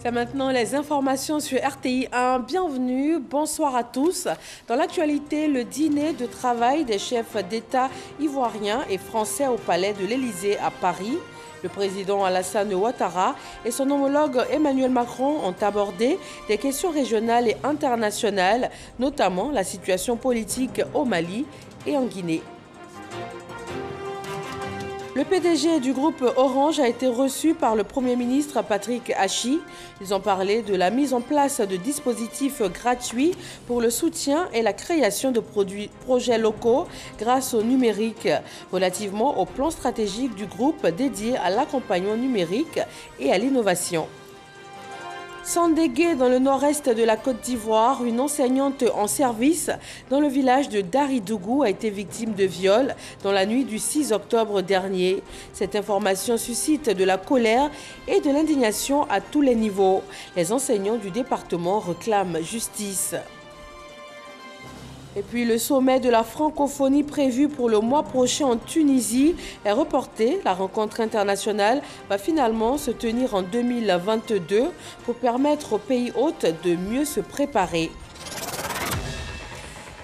Et maintenant, les informations sur RTI 1. Bienvenue, bonsoir à tous. Dans l'actualité, le dîner de travail des chefs d'État ivoiriens et français au palais de l'Élysée à Paris. Le président Alassane Ouattara et son homologue Emmanuel Macron ont abordé des questions régionales et internationales, notamment la situation politique au Mali et en Guinée. Le PDG du groupe Orange a été reçu par le Premier ministre Patrick Hachi. Ils ont parlé de la mise en place de dispositifs gratuits pour le soutien et la création de projets locaux grâce au numérique, relativement au plan stratégique du groupe dédié à l'accompagnement numérique et à l'innovation. Sandégué, dans le nord-est de la Côte d'Ivoire, une enseignante en service dans le village de Daridougou a été victime de viol dans la nuit du 6 octobre dernier. Cette information suscite de la colère et de l'indignation à tous les niveaux. Les enseignants du département réclament justice. Et puis le sommet de la francophonie prévu pour le mois prochain en Tunisie est reporté. La rencontre internationale va finalement se tenir en 2022 pour permettre aux pays hôtes de mieux se préparer.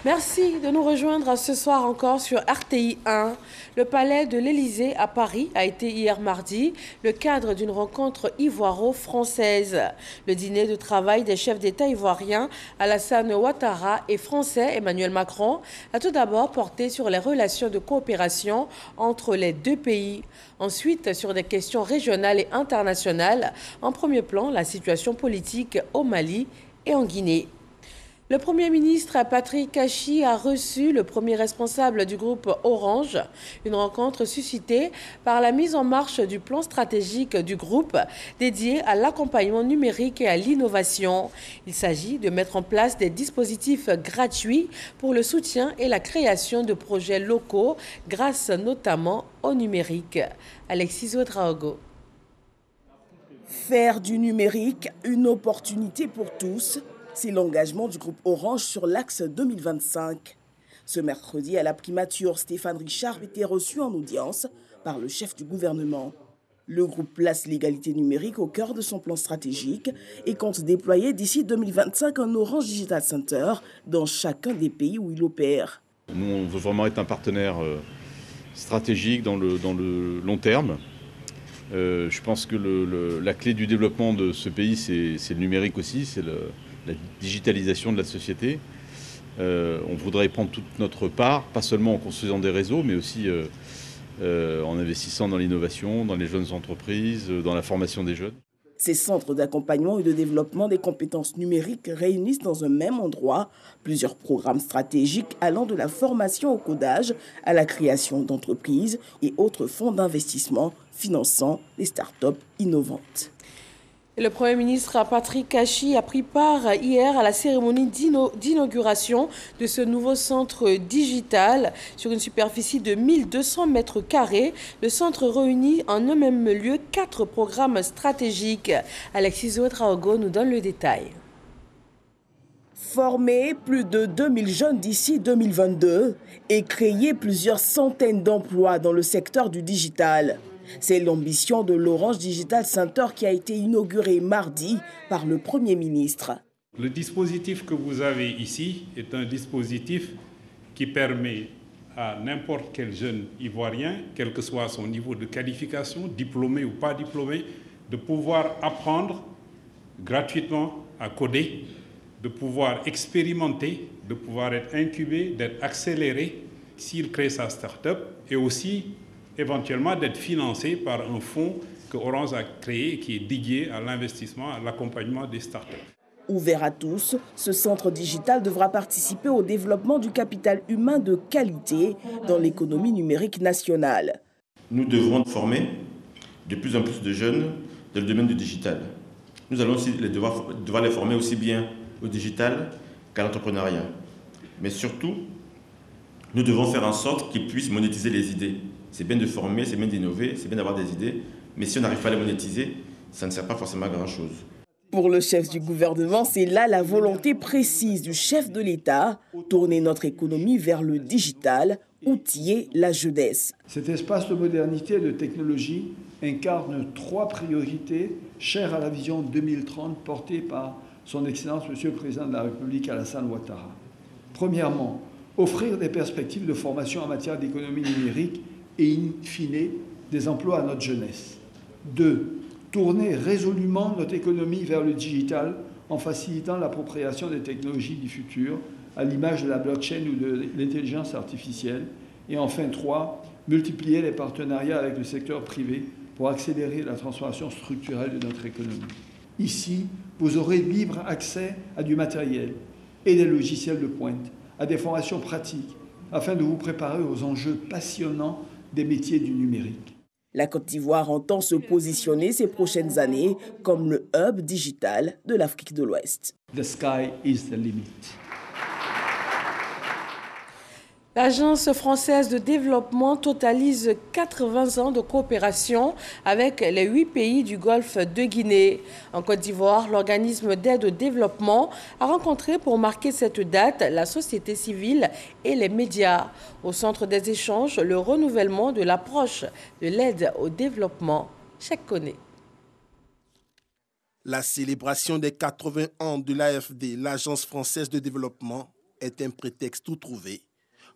Merci de nous rejoindre ce soir encore sur RTI 1. Le palais de l'Élysée à Paris a été hier mardi le cadre d'une rencontre ivoiro-française. Le dîner de travail des chefs d'État ivoiriens Alassane Ouattara et français Emmanuel Macron a tout d'abord porté sur les relations de coopération entre les deux pays. Ensuite, sur des questions régionales et internationales. En premier plan, la situation politique au Mali et en Guinée. Le Premier ministre Patrick Hachi a reçu le premier responsable du groupe Orange, une rencontre suscitée par la mise en marche du plan stratégique du groupe dédié à l'accompagnement numérique et à l'innovation. Il s'agit de mettre en place des dispositifs gratuits pour le soutien et la création de projets locaux grâce notamment au numérique. Alexis Ouedraogo. Faire du numérique une opportunité pour tous. C'est l'engagement du groupe Orange sur l'axe 2025. Ce mercredi, à la primature, Stéphane Richard était reçu en audience par le chef du gouvernement. Le groupe place l'égalité numérique au cœur de son plan stratégique et compte déployer d'ici 2025 un Orange Digital Center dans chacun des pays où il opère. Nous, on veut vraiment être un partenaire stratégique dans le long terme. Je pense que la clé du développement de ce pays, c'est le numérique aussi, c'est la digitalisation de la société. On voudrait prendre toute notre part, pas seulement en construisant des réseaux, mais aussi en investissant dans l'innovation, dans les jeunes entreprises, dans la formation des jeunes. Ces centres d'accompagnement et de développement des compétences numériques réunissent dans un même endroit plusieurs programmes stratégiques allant de la formation au codage à la création d'entreprises et autres fonds d'investissement finançant les start-up innovantes. Le Premier ministre Patrick Hachi a pris part hier à la cérémonie d'inauguration de ce nouveau centre digital sur une superficie de 1200 mètres carrés. Le centre réunit en un même lieu 4 programmes stratégiques. Alexis Ouedraogo nous donne le détail. Former plus de 2000 jeunes d'ici 2022 et créer plusieurs centaines d'emplois dans le secteur du digital. C'est l'ambition de l'Orange Digital Center qui a été inauguré mardi par le Premier ministre. Le dispositif que vous avez ici est un dispositif qui permet à n'importe quel jeune Ivoirien, quel que soit son niveau de qualification, diplômé ou pas diplômé, de pouvoir apprendre gratuitement à coder, de pouvoir expérimenter, de pouvoir être incubé, d'être accéléré s'il crée sa start-up et aussi éventuellement d'être financé par un fonds que Orange a créé qui est dédié à l'investissement, à l'accompagnement des startups. Ouvert à tous, ce centre digital devra participer au développement du capital humain de qualité dans l'économie numérique nationale. Nous devrons former de plus en plus de jeunes dans le domaine du digital. Nous allons aussi devoir les former aussi bien au digital qu'à l'entrepreneuriat. Mais surtout, nous devons faire en sorte qu'ils puissent monétiser les idées. C'est bien de former, c'est bien d'innover, c'est bien d'avoir des idées, mais si on n'arrive pas à les monétiser, ça ne sert pas forcément à grand-chose. Pour le chef du gouvernement, c'est là la volonté précise du chef de l'État, tourner notre économie vers le digital, outiller la jeunesse. Cet espace de modernité et de technologie incarne 3 priorités chères à la vision 2030 portée par son Excellence, Monsieur le Président de la République Alassane Ouattara. Premièrement, offrir des perspectives de formation en matière d'économie numérique et, in fine, des emplois à notre jeunesse. 2. Tourner résolument notre économie vers le digital en facilitant l'appropriation des technologies du futur, à l'image de la blockchain ou de l'intelligence artificielle. Et enfin, 3. Multiplier les partenariats avec le secteur privé pour accélérer la transformation structurelle de notre économie. Ici, vous aurez libre accès à du matériel et des logiciels de pointe, à des formations pratiques, afin de vous préparer aux enjeux passionnants des métiers du numérique. La Côte d'Ivoire entend se positionner ces prochaines années comme le hub digital de l'Afrique de l'Ouest. The sky is the limit. L'Agence française de développement totalise 80 ans de coopération avec les 8 pays du Golfe de Guinée. En Côte d'Ivoire, l'organisme d'aide au développement a rencontré pour marquer cette date la société civile et les médias. Au centre des échanges, le renouvellement de l'approche de l'aide au développement. Chaque connaît. La célébration des 80 ans de l'AFD, l'Agence française de développement, est un prétexte tout trouvé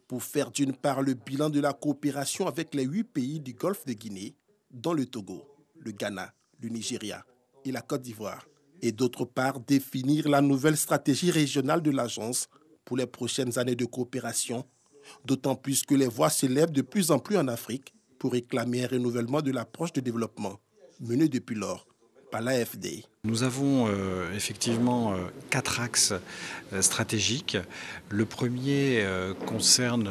pour faire d'une part le bilan de la coopération avec les 8 pays du Golfe de Guinée, dont le Togo, le Ghana, le Nigeria et la Côte d'Ivoire, et d'autre part définir la nouvelle stratégie régionale de l'agence pour les prochaines années de coopération, d'autant plus que les voix s'élèvent de plus en plus en Afrique pour réclamer un renouvellement de l'approche de développement menée depuis lors par l'AFD. Nous avons effectivement 4 axes stratégiques. Le premier concerne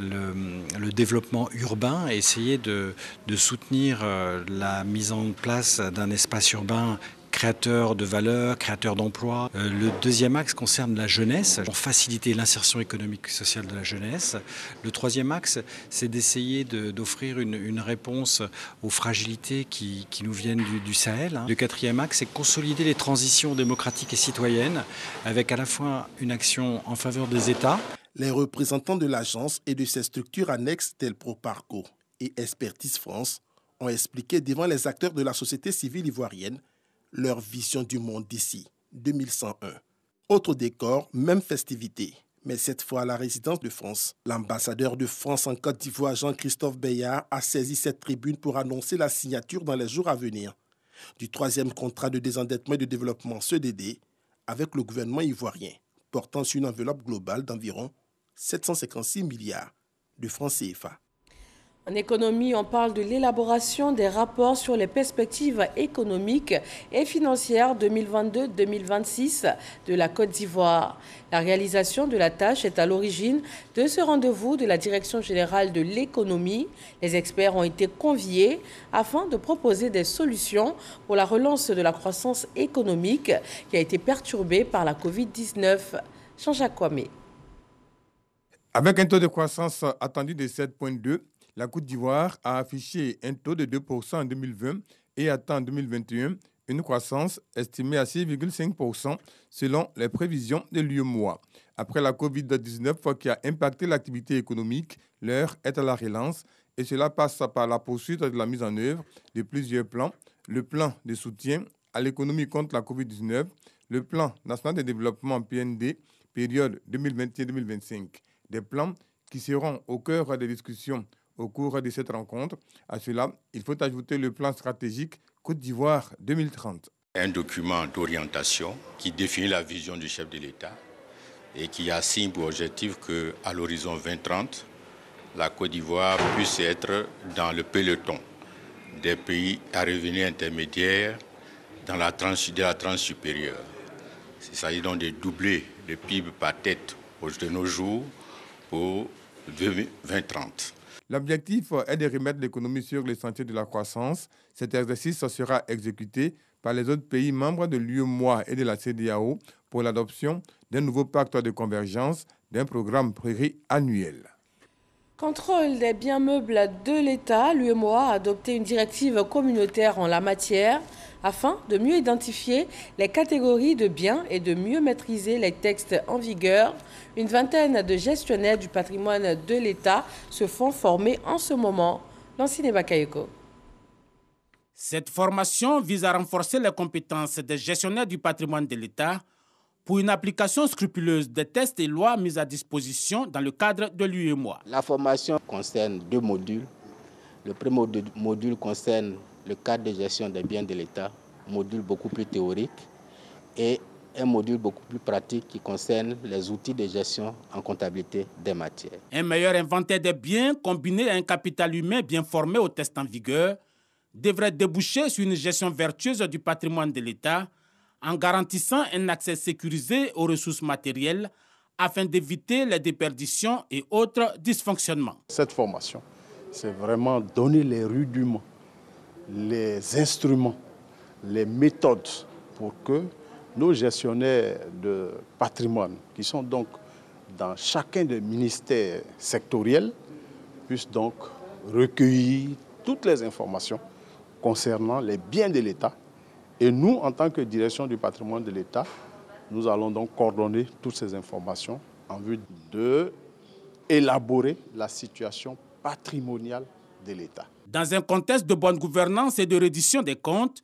le développement urbain, essayer de soutenir la mise en place d'un espace urbain créateur de valeur, créateur d'emplois. Le deuxième axe concerne la jeunesse, pour faciliter l'insertion économique et sociale de la jeunesse. Le troisième axe, c'est d'essayer d'offrir une réponse aux fragilités qui nous viennent du Sahel. Le quatrième axe, c'est consolider les transitions démocratiques et citoyennes avec à la fois une action en faveur des États. Les représentants de l'agence et de ses structures annexes telles Proparco et Expertise France ont expliqué devant les acteurs de la société civile ivoirienne leur vision du monde d'ici 2101. Autre décor, même festivité, mais cette fois à la résidence de France. L'ambassadeur de France en Côte d'Ivoire, Jean-Christophe Bayard, a saisi cette tribune pour annoncer la signature dans les jours à venir du 3e contrat de désendettement et de développement CDD avec le gouvernement ivoirien, portant sur une enveloppe globale d'environ 756 milliards de francs CFA. En économie, on parle de l'élaboration des rapports sur les perspectives économiques et financières 2022-2026 de la Côte d'Ivoire. La réalisation de la tâche est à l'origine de ce rendez-vous de la Direction générale de l'économie. Les experts ont été conviés afin de proposer des solutions pour la relance de la croissance économique qui a été perturbée par la Covid-19. Jean-Jacques Kwame. Avec un taux de croissance attendu de 7,2%, la Côte d'Ivoire a affiché un taux de 2% en 2020 et attend en 2021 une croissance estimée à 6,5% selon les prévisions de l'UEMOA. Après la Covid-19 qui a impacté l'activité économique, l'heure est à la relance et cela passe par la poursuite de la mise en œuvre de plusieurs plans. Le plan de soutien à l'économie contre la Covid-19, le plan national de développement PND, période 2021-2025. Des plans qui seront au cœur des discussions au cours de cette rencontre. À cela, il faut ajouter le plan stratégique Côte d'Ivoire 2030. Un document d'orientation qui définit la vision du chef de l'État et qui assigne pour objectif qu'à l'horizon 2030, la Côte d'Ivoire puisse être dans le peloton des pays à revenus intermédiaires dans la tranche supérieure. Il s'agit donc de doubler le PIB par tête de nos jours pour 2030. L'objectif est de remettre l'économie sur les sentiers de la croissance. Cet exercice sera exécuté par les autres pays membres de l'UEMOA et de la CEDEAO pour l'adoption d'un nouveau pacte de convergence, d'un programme pluriannuel. Contrôle des biens meubles de l'État, l'UEMOA a adopté une directive communautaire en la matière. Afin de mieux identifier les catégories de biens et de mieux maîtriser les textes en vigueur, une vingtaine de gestionnaires du patrimoine de l'État se font former en ce moment. Lancine Bakayoko. Cette formation vise à renforcer les compétences des gestionnaires du patrimoine de l'État pour une application scrupuleuse des textes et lois mis à disposition dans le cadre de l'UEMOA. La formation concerne 2 modules. Le premier module concerne le cadre de gestion des biens de l'État, module beaucoup plus théorique, et un module beaucoup plus pratique qui concerne les outils de gestion en comptabilité des matières. Un meilleur inventaire des biens combiné à un capital humain bien formé aux tests en vigueur devrait déboucher sur une gestion vertueuse du patrimoine de l'État en garantissant un accès sécurisé aux ressources matérielles afin d'éviter les déperditions et autres dysfonctionnements. Cette formation, c'est vraiment donner les rudiments, les instruments, les méthodes pour que nos gestionnaires de patrimoine, qui sont donc dans chacun des ministères sectoriels, puissent donc recueillir toutes les informations concernant les biens de l'État. Et nous, en tant que direction du patrimoine de l'État, nous allons donc coordonner toutes ces informations en vue d'élaborer la situation patrimoniale de l'État. Dans un contexte de bonne gouvernance et de reddition des comptes,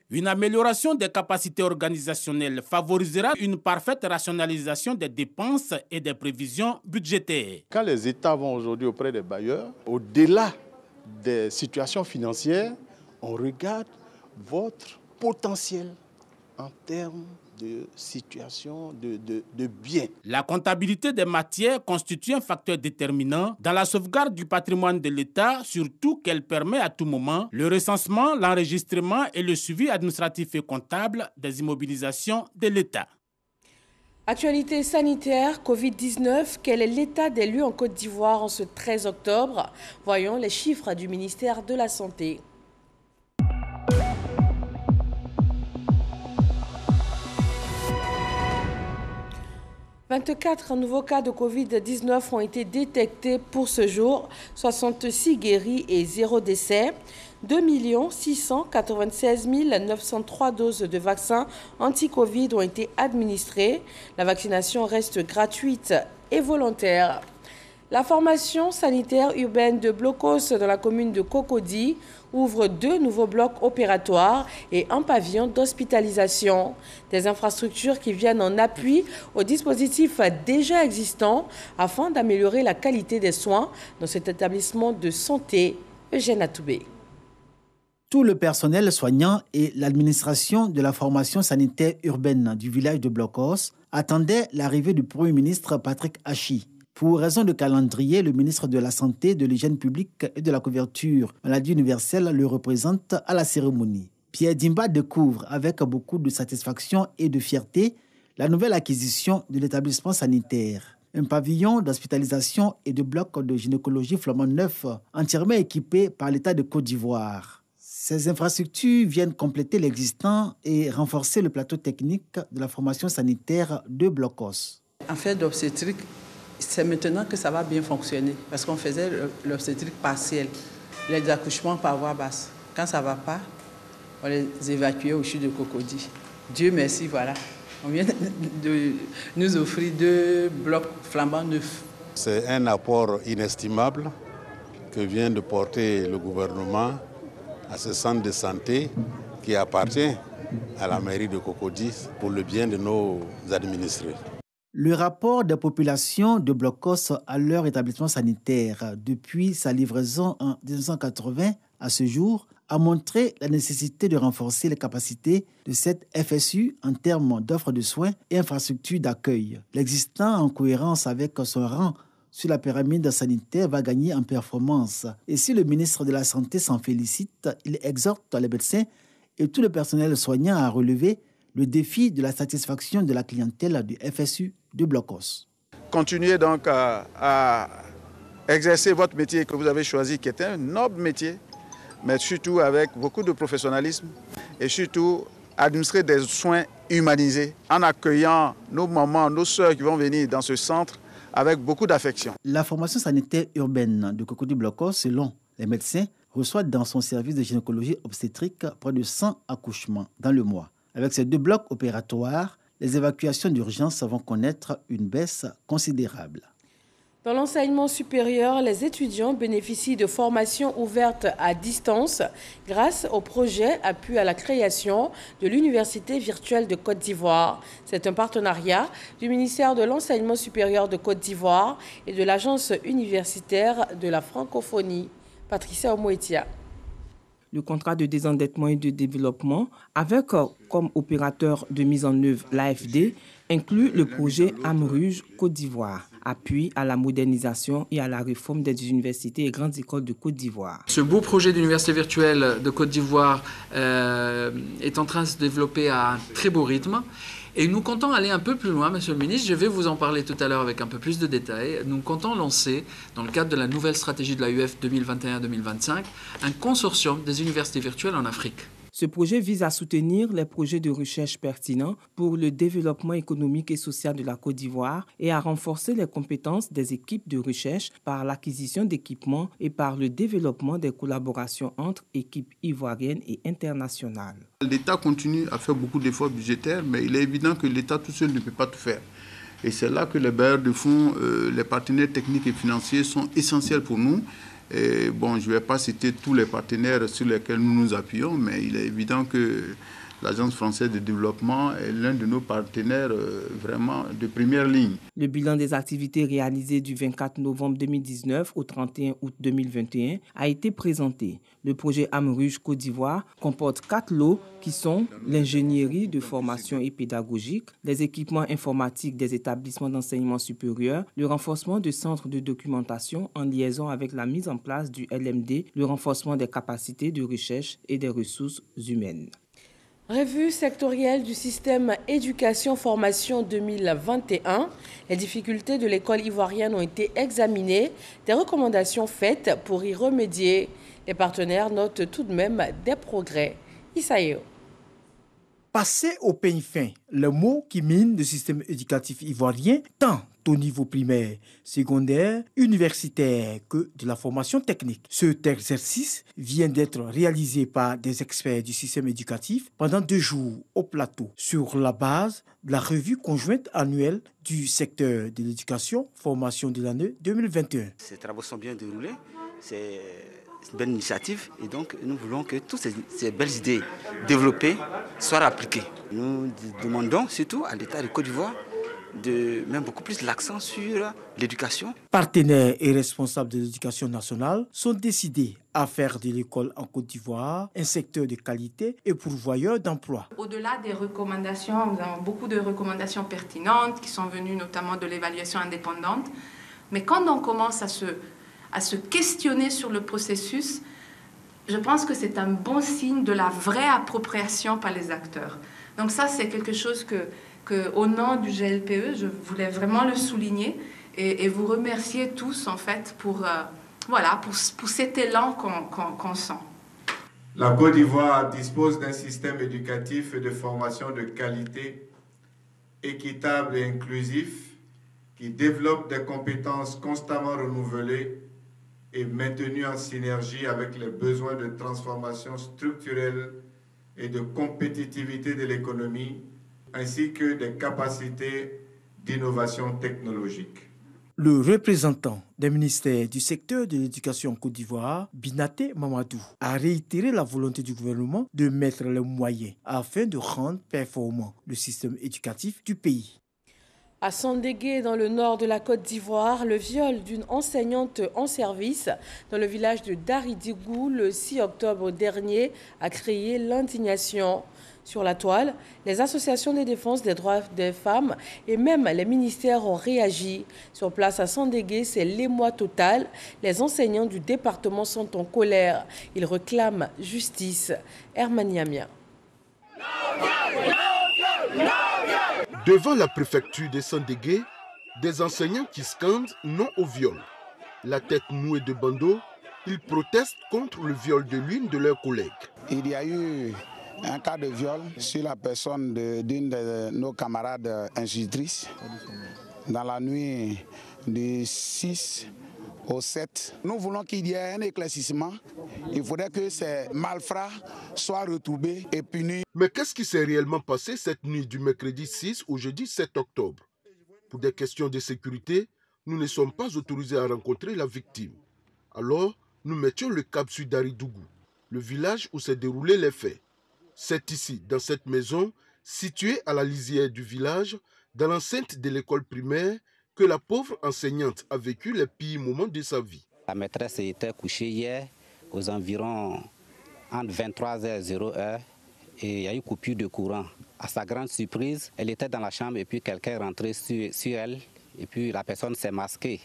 une amélioration des capacités organisationnelles favorisera une parfaite rationalisation des dépenses et des prévisions budgétaires. Quand les États vont aujourd'hui auprès des bailleurs, au-delà des situations financières, on regarde votre potentiel en termes de situation, de biens. La comptabilité des matières constitue un facteur déterminant dans la sauvegarde du patrimoine de l'État, surtout qu'elle permet à tout moment le recensement, l'enregistrement et le suivi administratif et comptable des immobilisations de l'État. Actualité sanitaire, Covid-19, quel est l'état des lieux en Côte d'Ivoire en ce 13 octobre? Voyons les chiffres du ministère de la Santé. 24 nouveaux cas de Covid-19 ont été détectés pour ce jour, 66 guéris et 0 décès. 2 696 903 doses de vaccins anti-Covid ont été administrées. La vaccination reste gratuite et volontaire. La formation sanitaire urbaine de Blocos dans la commune de Cocody ouvre 2 nouveaux blocs opératoires et un pavillon d'hospitalisation. Des infrastructures qui viennent en appui aux dispositifs déjà existants afin d'améliorer la qualité des soins dans cet établissement de santé. Eugène Atoubé. Tout le personnel soignant et l'administration de la formation sanitaire urbaine du village de Blocos attendaient l'arrivée du Premier ministre Patrick Achi. Pour raison de calendrier, le ministre de la Santé, de l'Hygiène publique et de la couverture maladie universelle le représente à la cérémonie. Pierre Dimba découvre avec beaucoup de satisfaction et de fierté la nouvelle acquisition de l'établissement sanitaire. Un pavillon d'hospitalisation et de bloc de gynécologie flambant neuf entièrement équipé par l'État de Côte d'Ivoire. Ces infrastructures viennent compléter l'existant et renforcer le plateau technique de la formation sanitaire de Blocos. En fait, d'obstétrique, c'est maintenant que ça va bien fonctionner parce qu'on faisait l'obstétrique partielle, les accouchements par voie basse. Quand ça ne va pas, on les évacuait au CHU de Cocody. Dieu merci, voilà. On vient de nous offrir 2 blocs flambants neufs. C'est un apport inestimable que vient de porter le gouvernement à ce centre de santé qui appartient à la mairie de Cocody pour le bien de nos administrés. Le rapport des populations de Blocos à leur établissement sanitaire depuis sa livraison en 1980 à ce jour a montré la nécessité de renforcer les capacités de cette FSU en termes d'offres de soins et infrastructures d'accueil. L'existant, en cohérence avec son rang sur la pyramide sanitaire, va gagner en performance. Et si le ministre de la Santé s'en félicite, il exhorte les médecins et tout le personnel soignant à relever le défi de la satisfaction de la clientèle du FSU de Blocos. Continuez donc à exercer votre métier que vous avez choisi, qui est un noble métier, mais surtout avec beaucoup de professionnalisme et surtout administrer des soins humanisés en accueillant nos mamans, nos sœurs qui vont venir dans ce centre avec beaucoup d'affection. La formation sanitaire urbaine de Cocody Blocos, selon les médecins, reçoit dans son service de gynécologie obstétrique près de 100 accouchements dans le mois. Avec ces 2 blocs opératoires, les évacuations d'urgence vont connaître une baisse considérable. Dans l'enseignement supérieur, les étudiants bénéficient de formations ouvertes à distance grâce au projet appui à la création de l'Université virtuelle de Côte d'Ivoire. C'est un partenariat du ministère de l'Enseignement supérieur de Côte d'Ivoire et de l'Agence universitaire de la francophonie. Patricia Omoetia. Le contrat de désendettement et de développement, avec comme opérateur de mise en œuvre l'AFD, inclut le projet AMRUGE Côte d'Ivoire, appui à la modernisation et à la réforme des universités et grandes écoles de Côte d'Ivoire. Ce beau projet d'université virtuelle de Côte d'Ivoire est en train de se développer à un très beau rythme. Et nous comptons aller un peu plus loin, Monsieur le Ministre. Je vais vous en parler tout à l'heure avec un peu plus de détails. Nous comptons lancer, dans le cadre de la nouvelle stratégie de l'AUF 2021-2025, un consortium des universités virtuelles en Afrique. Ce projet vise à soutenir les projets de recherche pertinents pour le développement économique et social de la Côte d'Ivoire et à renforcer les compétences des équipes de recherche par l'acquisition d'équipements et par le développement des collaborations entre équipes ivoiriennes et internationales. L'État continue à faire beaucoup d'efforts budgétaires, mais il est évident que l'État tout seul ne peut pas tout faire. Et c'est là que les bailleurs de fonds, les partenaires techniques et financiers sont essentiels pour nous. Et bon, je ne vais pas citer tous les partenaires sur lesquels nous nous appuyons, mais il est évident que l'Agence française de développement est l'un de nos partenaires vraiment de première ligne. Le bilan des activités réalisées du 24 novembre 2019 au 31 août 2021 a été présenté. Le projet AMRUGE Côte d'Ivoire comporte 4 lots qui sont l'ingénierie de formation et pédagogique, les équipements informatiques des établissements d'enseignement supérieur, le renforcement de centres de documentation en liaison avec la mise en place du LMD, le renforcement des capacités de recherche et des ressources humaines. Revue sectorielle du système éducation-formation 2021. Les difficultés de l'école ivoirienne ont été examinées, des recommandations faites pour y remédier. Les partenaires notent tout de même des progrès. Isaïo. Passer au peigne fin, le mot qui mine le système éducatif ivoirien, tant au niveau primaire, secondaire, universitaire que de la formation technique. Cet exercice vient d'être réalisé par des experts du système éducatif pendant 2 jours au plateau sur la base de la revue conjointe annuelle du secteur de l'éducation, formation de l'année 2021. Ces travaux sont bien déroulés, c'est une belle initiative et donc nous voulons que toutes ces belles idées développées soient appliquées. Nous demandons surtout à l'État de Côte d'Ivoire de mettre beaucoup plus l'accent sur l'éducation. Partenaires et responsables de l'éducation nationale sont décidés à faire de l'école en Côte d'Ivoire un secteur de qualité et pourvoyeur d'emplois. Au-delà des recommandations, nous avons beaucoup de recommandations pertinentes qui sont venues notamment de l'évaluation indépendante. Mais quand on commence à se questionner sur le processus, je pense que c'est un bon signe de la vraie appropriation par les acteurs. Donc ça, c'est quelque chose que au nom du GLPE, je voulais vraiment le souligner et vous remercier tous en fait pour cet élan qu'on sent. La Côte d'Ivoire dispose d'un système éducatif et de formation de qualité, équitable et inclusif, qui développe des compétences constamment renouvelées et maintenues en synergie avec les besoins de transformation structurelle et de compétitivité de l'économie, ainsi que des capacités d'innovation technologique. Le représentant des ministères du secteur de l'éducation en Côte d'Ivoire, Binaté Mamadou, a réitéré la volonté du gouvernement de mettre les moyens afin de rendre performant le système éducatif du pays. À Sandégué, dans le nord de la Côte d'Ivoire, le viol d'une enseignante en service dans le village de Daridigou le 6 octobre dernier a créé l'indignation. Sur la toile, les associations de défense des droits des femmes et même les ministères ont réagi. Sur place à Sandégué, c'est l'émoi total. Les enseignants du département sont en colère. Ils réclament justice. Hermaniamia. Devant la préfecture de Sandégué, des enseignants qui scandent non au viol. La tête nouée de bandeaux, ils protestent contre le viol de l'une de leurs collègues. Il y a eu un cas de viol sur la personne d'une de nos camarades institutrices dans la nuit du 6 au 7. Nous voulons qu'il y ait un éclaircissement. Il faudrait que ces malfrats soient retrouvés et punis. Mais qu'est-ce qui s'est réellement passé cette nuit du mercredi 6 au jeudi 7 octobre? Pour des questions de sécurité, nous ne sommes pas autorisés à rencontrer la victime. Alors, nous mettions le cap sur Daridougou, le village où s'est déroulé les faits. C'est ici, dans cette maison, située à la lisière du village, dans l'enceinte de l'école primaire, que la pauvre enseignante a vécu les pires moments de sa vie. La maîtresse était couchée hier aux environs entre 23h01 et il y a eu coupure de courant. À sa grande surprise, elle était dans la chambre et puis quelqu'un est rentré sur elle et puis la personne s'est masquée.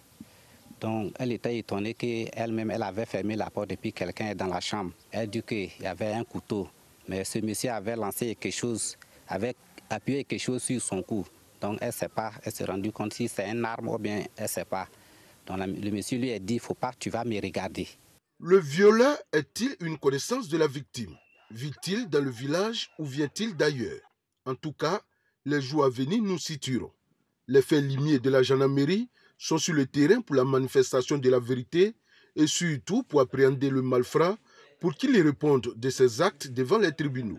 Donc elle était étonnée qu'elle-même elle avait fermé la porte et puis quelqu'un est dans la chambre. Elle dit qu'il y avait un couteau, mais ce monsieur avait lancé quelque chose, avait appuyé quelque chose sur son cou. Donc elle ne sait pas, elle s'est rendue compte si c'est une arme ou bien elle ne sait pas. Donc le monsieur lui a dit, il ne faut pas, tu vas me regarder. Le violeur est-il une connaissance de la victime? Vit-il dans le village ou vient-il d'ailleurs? En tout cas, les jours à venir nous situeront. Les faits limiers de la gendarmerie sont sur le terrain pour la manifestation de la vérité et surtout pour appréhender le malfrat pour qu'il réponde de ses actes devant les tribunaux.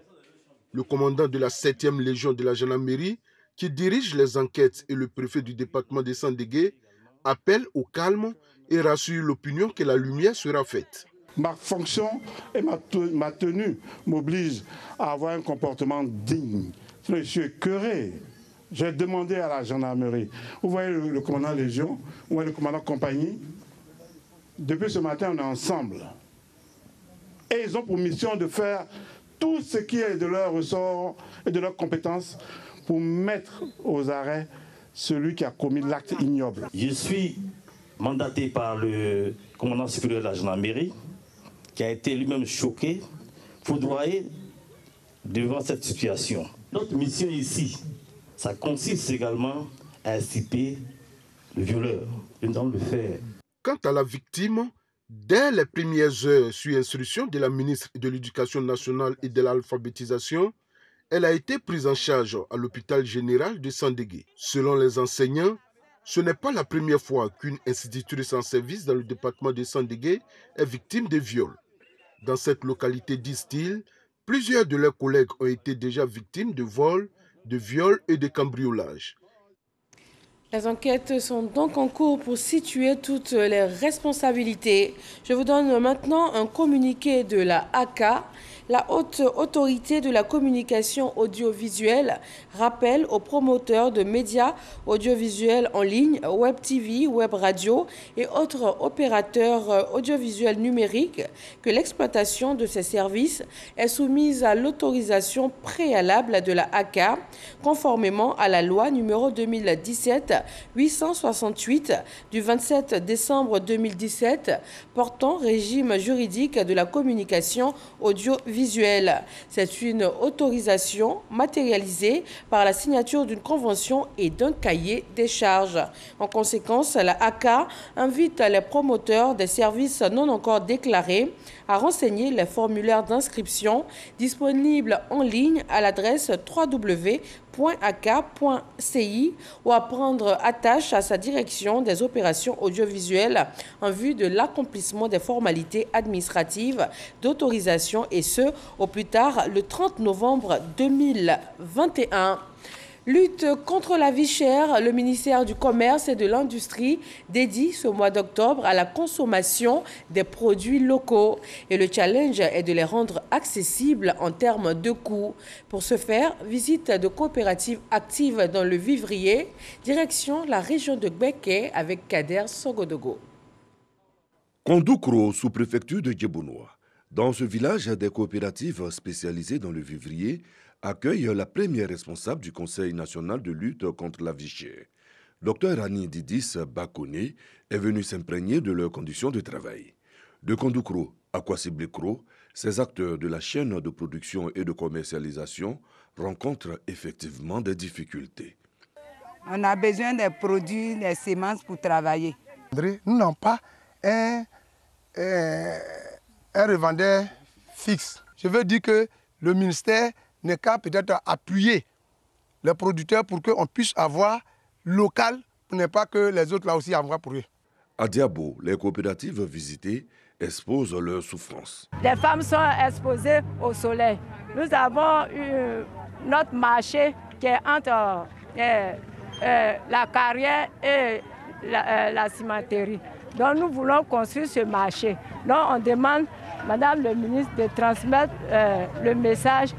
Le commandant de la 7e Légion de la gendarmerie, qui dirige les enquêtes, et le préfet du département de Sandégué, appelle au calme et rassure l'opinion que la lumière sera faite. Ma fonction et ma tenue m'obligent à avoir un comportement digne. Je suis écœuré. J'ai demandé à la gendarmerie. Vous voyez le commandant Légion, vous voyez le commandant compagnie. Depuis ce matin, on est ensemble. Et ils ont pour mission de faire tout ce qui est de leur ressort et de leurs compétences pour mettre aux arrêts celui qui a commis l'acte ignoble. Je suis mandaté par le commandant supérieur de la gendarmerie, qui a été lui-même choqué, foudroyé devant cette situation. Notre mission ici, ça consiste également à inciter le violeur. Nous allons le faire. Quant à la victime, dès les premières heures, sur instruction de la ministre de l'Éducation nationale et de l'alphabétisation, elle a été prise en charge à l'hôpital général de Sandégué. Selon les enseignants, ce n'est pas la première fois qu'une institutrice en service dans le département de Sandégué est victime de viol. Dans cette localité, disent-ils, plusieurs de leurs collègues ont été déjà victimes de vols, de viols et de cambriolages. Les enquêtes sont donc en cours pour situer toutes les responsabilités. Je vous donne maintenant un communiqué de la ACA. La Haute Autorité de la Communication Audiovisuelle rappelle aux promoteurs de médias audiovisuels en ligne, Web TV, Web Radio et autres opérateurs audiovisuels numériques que l'exploitation de ces services est soumise à l'autorisation préalable de la ACA, conformément à la loi numéro 2017-868 du 27 décembre 2017 portant régime juridique de la communication audiovisuelle. C'est une autorisation matérialisée par la signature d'une convention et d'un cahier des charges. En conséquence, la ACA invite les promoteurs des services non encore déclarés à renseigner les formulaires d'inscription disponibles en ligne à l'adresse www.aca.ci ou à prendre attache à sa direction des opérations audiovisuelles en vue de l'accomplissement des formalités administratives d'autorisation et ce, au plus tard le 30 novembre 2021. Lutte contre la vie chère, le ministère du Commerce et de l'Industrie dédie ce mois d'octobre à la consommation des produits locaux. Et le challenge est de les rendre accessibles en termes de coûts. Pour ce faire, visite de coopératives actives dans le vivrier, direction la région de Gbeke avec Kader Sogodogo. Kondoukro, sous-préfecture de Djebounoua. Dans ce village, des coopératives spécialisées dans le vivrier accueillent la première responsable du Conseil national de lutte contre la vie chère. Dr Annie Didis Bakone est venue s'imprégner de leurs conditions de travail. De Kondoukro à Kwasiblekro, ces acteurs de la chaîne de production et de commercialisation rencontrent effectivement des difficultés. On a besoin des produits, des semences pour travailler. Nous n'avons pas un revendeur fixe. Je veux dire que le ministère n'est qu'à peut-être appuyer les producteurs pour qu'on puisse avoir local, pour ne pas que les autres là aussi envoient pour eux. À Diabo, les coopératives visitées exposent leurs souffrances. Les femmes sont exposées au soleil. Nous avons eu notre marché qui est entre la carrière et la cimenterie. Donc nous voulons construire ce marché. Donc on demande, Madame le ministre, de transmettre le message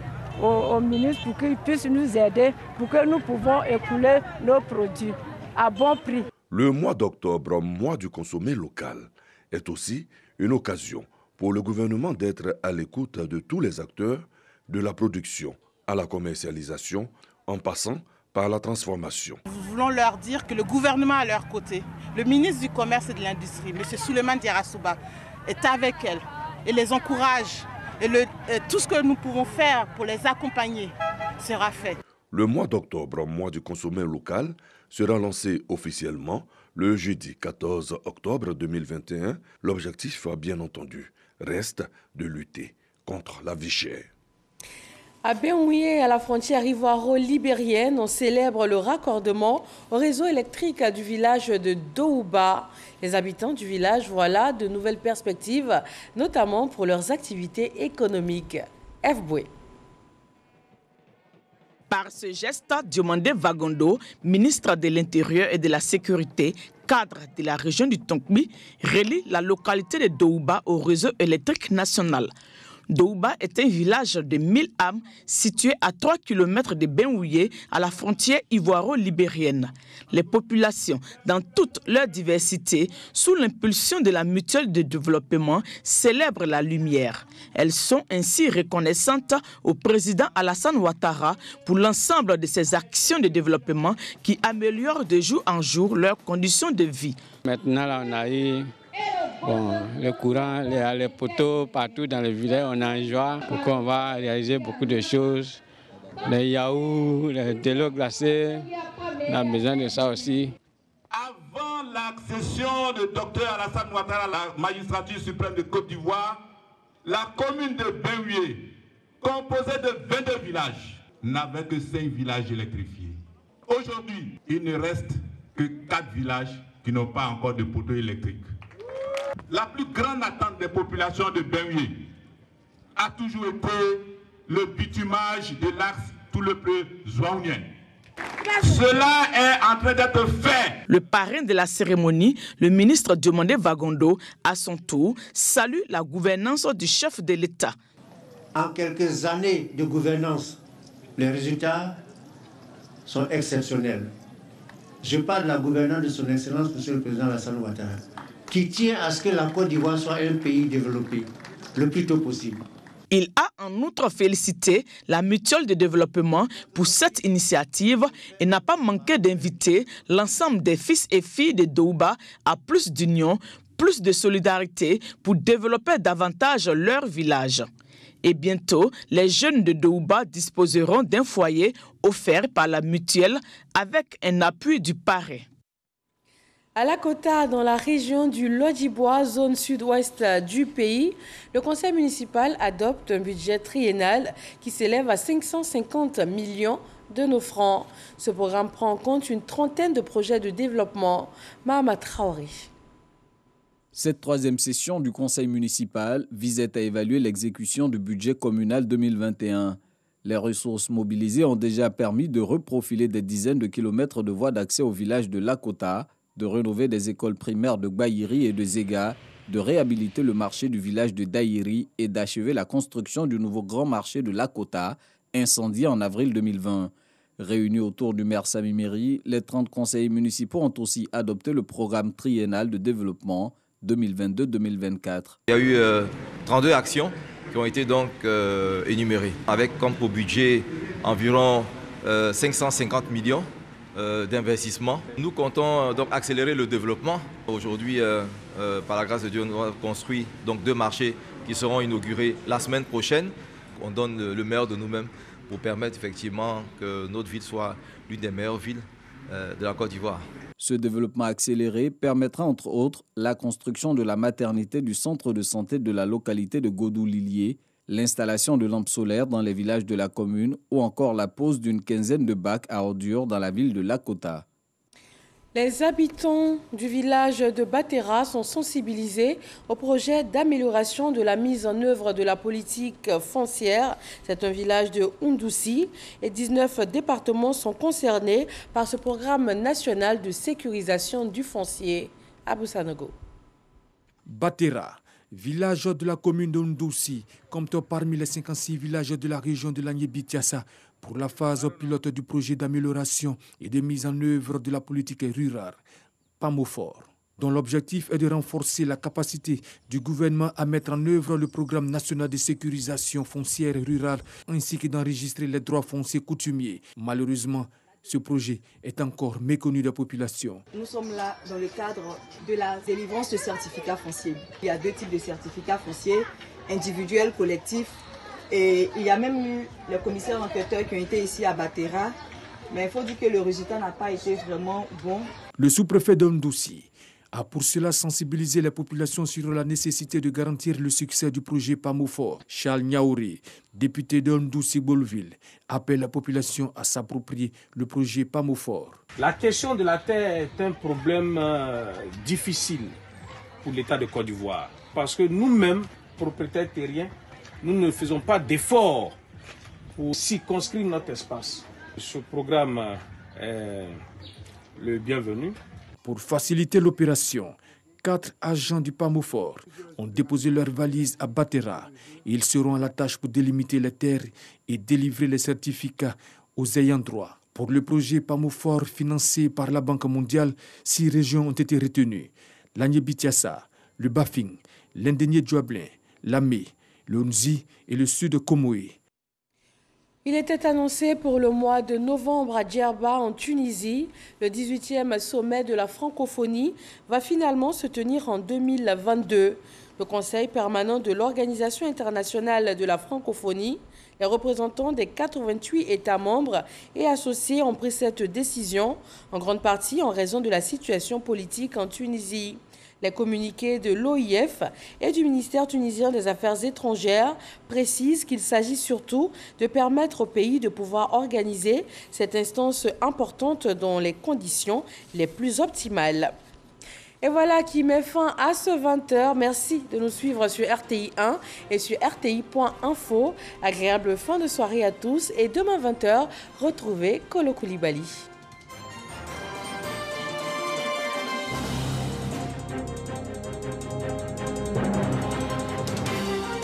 au ministre pour qu'il puisse nous aider, pour que nous pouvons écouler nos produits à bon prix. Le mois d'octobre, mois du consommé local, est aussi une occasion pour le gouvernement d'être à l'écoute de tous les acteurs, de la production à la commercialisation, en passant par la transformation. Nous voulons leur dire que le gouvernement est à leur côté. Le ministre du Commerce et de l'Industrie, M. Souleymane Diarra-Souba, est avec elles et les encourage. Et tout ce que nous pouvons faire pour les accompagner sera fait. Le mois d'octobre, mois du consommé local, sera lancé officiellement le jeudi 14 octobre 2021. L'objectif, bien entendu, reste de lutter contre la vie chère. À Benoué, à la frontière ivoiro-libérienne, on célèbre le raccordement au réseau électrique du village de Douba. Les habitants du village voient là de nouvelles perspectives, notamment pour leurs activités économiques. FBoué. Par ce geste, Diomandé Vagondo, ministre de l'Intérieur et de la Sécurité, cadre de la région du Tonkbi, relie la localité de Douba au réseau électrique national. Douba est un village de 1000 âmes situé à 3 km de Benoué, à la frontière ivoiro-libérienne. Les populations, dans toute leur diversité, sous l'impulsion de la mutuelle de développement, célèbrent la lumière. Elles sont ainsi reconnaissantes au président Alassane Ouattara pour l'ensemble de ses actions de développement qui améliorent de jour en jour leurs conditions de vie. Maintenant, là, on a eu le courant, les poteaux partout dans le village, on est en joie pour qu'on va réaliser beaucoup de choses. Les yaourts, de l'eau glacée, on a besoin de ça aussi. Avant l'accession de Dr Alassane Ouattara à la magistrature suprême de Côte d'Ivoire, la commune de Benoué, composée de 22 villages, n'avait que 5 villages électrifiés. Aujourd'hui, il ne reste que 4 villages qui n'ont pas encore de poteaux électriques. La plus grande attente des populations de Benoué a toujours été le bitumage de l'axe tout le Zouaounien. Cela est en train d'être fait. Le parrain de la cérémonie, le ministre Diomandé Vagondo, à son tour, salue la gouvernance du chef de l'État. En quelques années de gouvernance, les résultats sont exceptionnels. Je parle de la gouvernance de son Excellence, Monsieur le Président Alassane Ouattara, qui tient à ce que la Côte d'Ivoire soit un pays développé le plus tôt possible. Il a en outre félicité la mutuelle de développement pour cette initiative et n'a pas manqué d'inviter l'ensemble des fils et filles de Douba à plus d'union, plus de solidarité pour développer davantage leur village. Et bientôt, les jeunes de Douba disposeront d'un foyer offert par la mutuelle avec un appui du parrain. À Lakota, dans la région du Lodjibois, zone sud-ouest du pays, le conseil municipal adopte un budget triennal qui s'élève à 550 millions de nos francs. Ce programme prend en compte une trentaine de projets de développement. Mahama Traoré. Cette troisième session du conseil municipal visait à évaluer l'exécution du budget communal 2021. Les ressources mobilisées ont déjà permis de reprofiler des dizaines de kilomètres de voies d'accès au village de Lakota, de rénover des écoles primaires de Gbaïri et de Zega, de réhabiliter le marché du village de Daïri et d'achever la construction du nouveau grand marché de Lakota, incendié en avril 2020. Réunis autour du maire Sami Meri, les 30 conseillers municipaux ont aussi adopté le programme triennal de développement 2022-2024. Il y a eu 32 actions qui ont été donc énumérées, avec comme pour budget environ 550 millions d'investissement. Nous comptons donc accélérer le développement. Aujourd'hui, par la grâce de Dieu, on a construit donc 2 marchés qui seront inaugurés la semaine prochaine. On donne le meilleur de nous-mêmes pour permettre effectivement que notre ville soit l'une des meilleures villes de la Côte d'Ivoire. Ce développement accéléré permettra entre autres la construction de la maternité du centre de santé de la localité de Godou-Lilier, l'installation de lampes solaires dans les villages de la commune ou encore la pose d'une quinzaine de bacs à ordures dans la ville de Lakota. Les habitants du village de Batera sont sensibilisés au projet d'amélioration de la mise en œuvre de la politique foncière. C'est un village de Oundoussi et 19 départements sont concernés par ce programme national de sécurisation du foncier. Abou Sanogo. Batera, village de la commune de Oundoussi, compte parmi les 56 villages de la région de l'Agné-Bidiassa pour la phase pilote du projet d'amélioration et de mise en œuvre de la politique rurale, PAMOFOR, dont l'objectif est de renforcer la capacité du gouvernement à mettre en œuvre le programme national de sécurisation foncière rurale ainsi que d'enregistrer les droits fonciers coutumiers. Malheureusement, ce projet est encore méconnu de la population. Nous sommes là dans le cadre de la délivrance de certificats fonciers. Il y a deux types de certificats fonciers, individuels, collectifs. Et il y a même eu les commissaires enquêteurs qui ont été ici à Batera. Mais il faut dire que le résultat n'a pas été vraiment bon. Le sous-préfet d'Oundoussi a pour cela sensibilisé les populations sur la nécessité de garantir le succès du projet PAMOFOR. Charles Niaouri, député d'Oundoussi-Bolville, appelle la population à s'approprier le projet PAMOFOR. La question de la terre est un problème difficile pour l'État de Côte d'Ivoire. Parce que nous-mêmes, propriétaires terriens, nous ne faisons pas d'efforts pour circonscrire notre espace. Ce programme est le bienvenu. Pour faciliter l'opération, 4 agents du PAMOFOR ont déposé leurs valises à Batera. Ils seront à la tâche pour délimiter les terres et délivrer les certificats aux ayants droit. Pour le projet PAMOFOR financé par la Banque mondiale, 6 régions ont été retenues. L'Agné-Bidiassa, le Bafing, l'Indénié-Djouablin, l'Amé, le Nzi et le sud de Komoé. Il était annoncé pour le mois de novembre à Djerba en Tunisie. Le 18e sommet de la francophonie va finalement se tenir en 2022. Le Conseil permanent de l'Organisation internationale de la francophonie, les représentants des 88 États membres et associés ont pris cette décision, en grande partie en raison de la situation politique en Tunisie. Les communiqués de l'OIF et du ministère tunisien des Affaires étrangères précisent qu'il s'agit surtout de permettre au pays de pouvoir organiser cette instance importante dans les conditions les plus optimales. Et voilà qui met fin à ce 20h. Merci de nous suivre sur RTI 1 et sur rti.info. Agréable fin de soirée à tous et demain 20h, retrouvez Kolo Koulibaly.